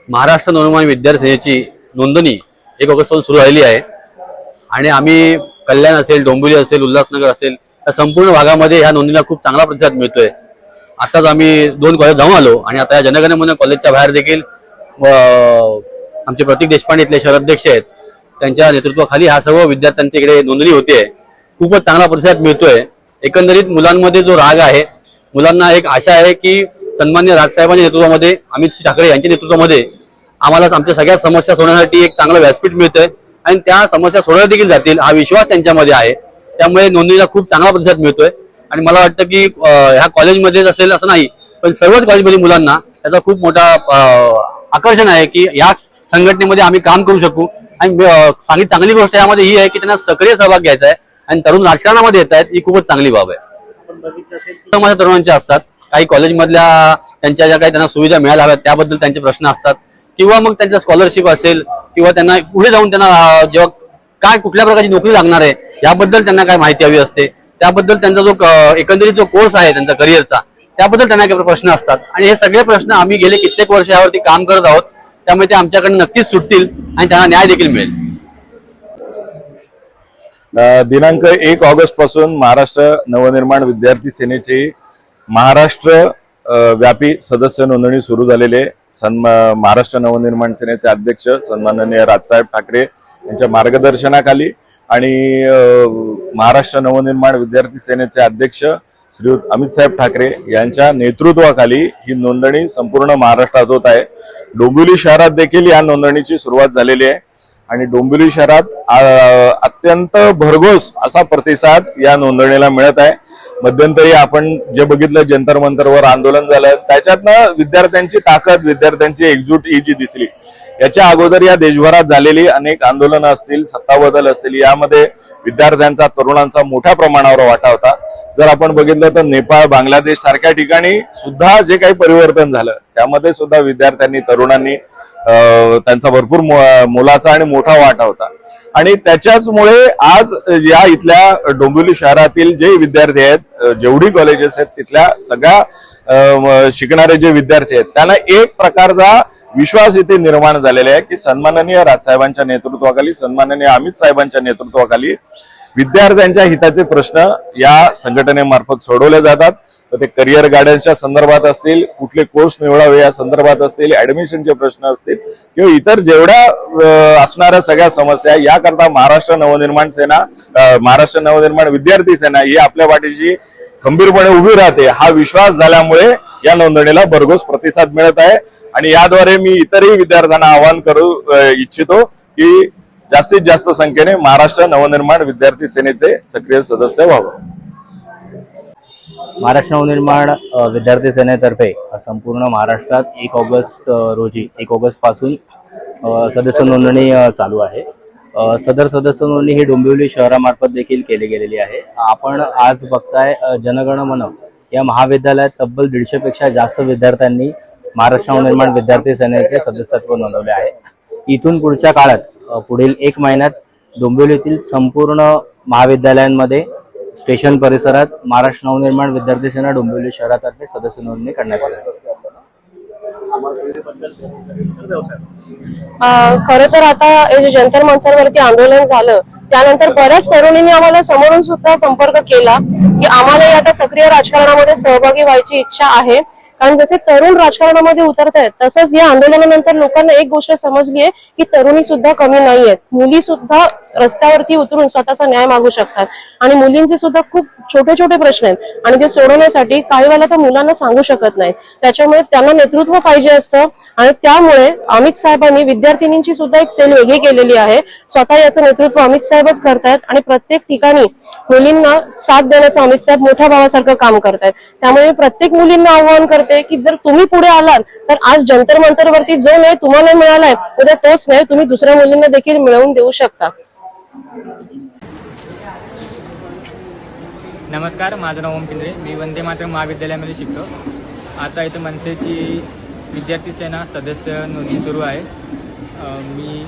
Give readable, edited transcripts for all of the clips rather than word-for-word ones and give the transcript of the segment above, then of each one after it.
महाराष्ट्र नवनिर्माण विद्यार्थी सेनेची नोंदणी 1 ऑगस्टपासून सुरू झालेली आहे आणि आम्ही कल्याण असेल, डोंबिवली असेल, उल्हासनगर असेल या संपूर्ण भागामध्ये ह्या नोंदणीला खूप चांगला प्रतिसाद मिळतोय। आताच आम्ही 2 कॉलेज जाऊन आलो आणि आता या जनगण मन कॉलेजच्या बाहेर देखील आमचे प्रतीक देशपांडे इथले शहराध्यक्ष आहेत, त्यांच्या नेतृत्वाखाली ह्या सर्व विद्यार्थ्यांच्या इकडे नोंदणी होते। खूपच चांगला प्रतिसाद मिळतोय। एकंदरीत मुलांमध्ये जो राग आहे, मुलांना एक आशा आहे की सन्माननीय राजसाहेबांच्या नेतृत्वामध्ये, अमित ठाकरे यांच्या नेतृत्वामध्ये आम्हाला आमच्या सगळ्या समस्या सोडवण्यासाठी एक चांगलं व्यासपीठ मिळतंय आणि त्या समस्या सोडवल्या देखील जातील हा विश्वास त्यांच्यामध्ये आहे। त्यामुळे नोंदणीला खूप चांगला प्रतिसाद मिळतोय आणि मला वाटतं की ह्या कॉलेजमध्येच असेल असं नाही, पण सर्वच कॉलेजमध्ये मुलांना त्याचा खूप मोठा आकर्षण आहे की या संघटनेमध्ये आम्ही काम करू शकू। आणि चांगली गोष्ट यामध्ये ही आहे की त्यांना सक्रिय सहभाग घ्यायचा आहे आणि तरुण राजकारणामध्ये येत आहेत, ही खूपच चांगली बाब आहे। माझ्या तरुणांच्या असतात, काही कॉलेजमधल्या त्यांच्या ज्या काही त्यांना सुविधा मिळाल्या हव्यात त्याबद्दल त्यांचे प्रश्न असतात, किंवा मग त्यांच्या स्कॉलरशिप असेल किंवा त्यांना पुढे जाऊन त्यांना जेव्हा काय कुठल्या प्रकारची नोकरी लागणार आहे याबद्दल त्यांना काय माहिती हवी असते, त्याबद्दल त्यांचा जो एकंदरीत जो कोर्स आहे त्यांचा करिअरचा त्याबद्दल त्यांना काही प्रश्न असतात आणि हे सगळे प्रश्न आम्ही गेले कित्येक वर्ष यावरती काम करत आहोत। त्यामुळे ते आमच्याकडे नक्कीच सुटतील आणि त्यांना न्याय देखील मिळेल। दिनांक 1 ऑगस्ट पासून महाराष्ट्र नवनिर्माण विद्यार्थी सेनेची महाराष्ट्र व्यापी सदस्य नोंदणी सुरू झालेली आहे। महाराष्ट्र नवनिर्माण सेनेचे अध्यक्ष सन्माननीय राजसाहेब ठाकरे यांच्या मार्गदर्शनाखाली आणि महाराष्ट्र नवनिर्माण विद्यार्थी सेनेचे अध्यक्ष श्रीयुत अमित साहेब ठाकरे यांच्या नेतृत्वाखाली ही नोंदणी संपूर्ण महाराष्ट्रात होत आहे। डोंबिवली शहरात देखील या नोंदणीची सुरुवात झालेली आहे आणि डोंबिवली शहरात अत्यंत भरघोस असा प्रतिसाद या नोंदणीला मिळत आहे। मध्यंतरी आपण जे बघितलं जंतर मंतरवर आंदोलन झालं, त्याच्यातनं विद्यार्थ्यांची ताकद, विद्यार्थ्यांची एकजूट ही जी दिसली, याच्या अगोदर या देशभरात झालेली अनेक आंदोलनं असतील, सत्ता बदल असतील, यामध्ये विद्यार्थ्यांचा, तरुणांचा मोठ्या प्रमाणावर वाटा होता। जर आपण बघितलं तर नेपाळ, बांगलादेश सारख्या ठिकाणी सुद्धा जे काही परिवर्तन झालं त्यामध्ये सुद्धा विद्यार्थ्यांनी, तरुणांनी त्यांचा भरपूर मोलाचा आणि मोठा वाटा होता आणि त्याच्याचमुळे आज या इथल्या डोंबिवली शहरातील जे विद्यार्थी आहेत, जेवढी कॉलेजेस आहेत, तिथल्या सगळ्या शिकणारे जे विद्यार्थी आहेत त्यांना एक प्रकारचा विश्वास इथे निर्माण झालेला आहे की सन्माननीय राजसाहेबांच्या नेतृत्वाखाली, सन्माननीय अमित साहेबांच्या नेतृत्वाखाली विद्यार्थ्यांच्या हिताचे प्रश्न या संघटनेमार्फत सोडवले जातात। तर ते करिअर गायडन्सच्या संदर्भात असतील, कुठले कोर्स निवडावे या संदर्भात असतील, ऍडमिशनचे प्रश्न असतील किंवा इतर जेवढ्या असणाऱ्या सगळ्या समस्या, याकरता महाराष्ट्र नवनिर्माण सेना, महाराष्ट्र नवनिर्माण विद्यार्थी सेना ही आपल्या पाठीशी खंबीरपणे उभी राहते हा विश्वास झाल्यामुळे या नोंदणीला भरघोस प्रतिसाद मिळत आहे आणि याद्वारे मी इतरही विद्यार्थ्यांना आवाहन करू इच्छितो की जास्तीत जास्त संख्येने महाराष्ट्र नवनिर्माण विद्यार्थी सेनेचे सक्रिय सदस्य व्हावं। महाराष्ट्र नवनिर्माण विद्यार्थी सेनेतर्फे संपूर्ण महाराष्ट्रात 1 ऑगस्ट रोजी 1 ऑगस्ट पासून सदस्य नोंदणी चालू आहे। सदर सदस्य नोंदणी ही डोंबिवली शहरामार्फत देखील केली गेलेली आहे। आपण आज बघताय जनगण मन या महाविद्यालयात तब्बल 150 पेक्षा जास्त विद्यार्थ्यांनी महाराष्ट्र नवनिर्माण विद्यार्थी सेनेचे सदस्यत्व नोंदवले आहे। इथून पुढच्या काळात पुढील 1 महिन्यात डोंबिवलीतील संपूर्ण महाविद्यालयांमध्ये स्टेशन परिसरात महाराष्ट्र नवनिर्माण विद्यार्थी सेना डोंबिवली शहरातर्फे सदस्य नोंदणी करण्यात आली आहे। खरं तर आता हे जंतर मंतरवरती आंदोलन झालं त्यानंतर बऱ्याच तरुणींनी आम्हाला समोरून सुद्धा संपर्क केला की आम्हाला आता सक्रिय राजकारणामध्ये सहभागी व्हायची इच्छा आहे। कारण जसे तरुण राजकारणामध्ये उतरतायत तसंच या आंदोलनानंतर लोकांना एक गोष्ट समजली आहे की तरुणी सुद्धा कमी नाहीयेत, मुली सुद्धा रस्त्यावरती उतरून स्वतःचा न्याय मागू शकतात आणि मुलींचे सुद्धा खूप छोटे छोटे प्रश्न आहेत आणि जे सोडवण्यासाठी काही वेळेला तर मुलांना सांगू शकत नाही, त्याच्यामुळे त्यांना नेतृत्व पाहिजे असतं आणि त्यामुळे अमित साहेबांनी विद्यार्थिनींची सुद्धा एक सेल वेगळी केलेली आहे। स्वतः याचं नेतृत्व अमित साहेबच करतायत आणि प्रत्येक ठिकाणी मुलींना साथ देण्याचं अमित साहेब मोठ्या भावासारखं काम करतायत। त्यामुळे प्रत्येक मुलींना आवाहन करते की जर तुम्ही पुढे आलात तर आज जंतर मंतरवरती जो न्याय तुम्हाला मिळालाय उद्या तोच न्याय तुम्ही दुसऱ्या मुलींना देखील मिळवून देऊ शकता। नमस्कार, माझं नाव ओम पिंजरे, मी वंदे मातरम महाविद्यालयामध्ये शिकतो। आता इथं मनसेची विद्यार्थी सेना सदस्य नोंदणी सुरू आहे। मी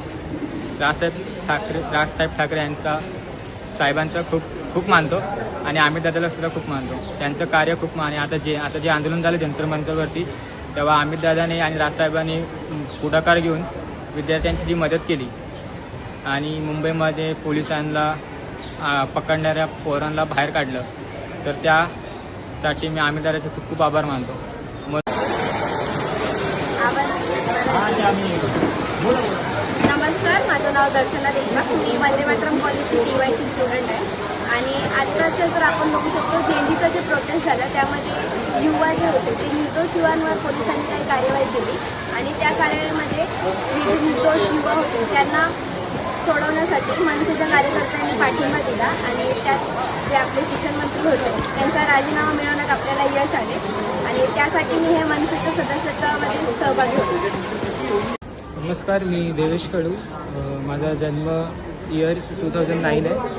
राजसाहेब ठाकरे यांचा साहेबांचा खूप मानतो आणि अमित दादाला सुद्धा खूप मानतो। त्यांचं कार्य खूप आणि आता जे आंदोलन झालं जंतर मंतरवरती तेव्हा अमित दादाने आणि राजसाहेबांनी पुढाकार घेऊन विद्यार्थ्यांची जी मदत केली आणि मुंबईमध्ये पोलिसांना पकडणाऱ्या पोरांना बाहेर काढलं, तर त्यासाठी मी आमदाराचे खूप खूप आभार मानतो. नमस्कार, माझं नाव दर्शना देशमुख. मी वंदे मातरम कॉलेजची TYC स्टुडंट आहे. आणि आत्ताचं जर आपण बघू शकतो, जेएनजीचं जे प्रोटेस्ट झालं त्यामध्ये युवा जे होते ते निर्दोष युवांवर पोलिसांनी काही कार्यवाही केली आणि त्या कार्यवाहीमध्ये जे निर्दोष युवा होते त्यांना सोडवण्यासाठी मनसेच्या कार्यकर्त्यांनी पाठिंबा दिला आणि त्यात जे आपले शिक्षण मंत्री होते त्यांचा राजीनामा मिळवण्यात आपल्याला यश आले आणि त्यासाठी मी हे मनसेच्या सदस्यत्वामध्ये सहभागी होते. नमस्कार, मी देवेश कडू. माझा जन्म इयर 2009 आहे.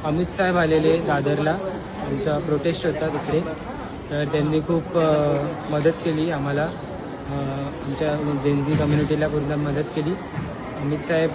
अमित साहेब आलेले दादरला, आमचा प्रोटेस्ट होता तिकडे, तर त्यांनी खूप मदत केली आम्हाला, आमच्या जेनझी कम्युनिटीला पूर्ण मदत केली. अमित साहेब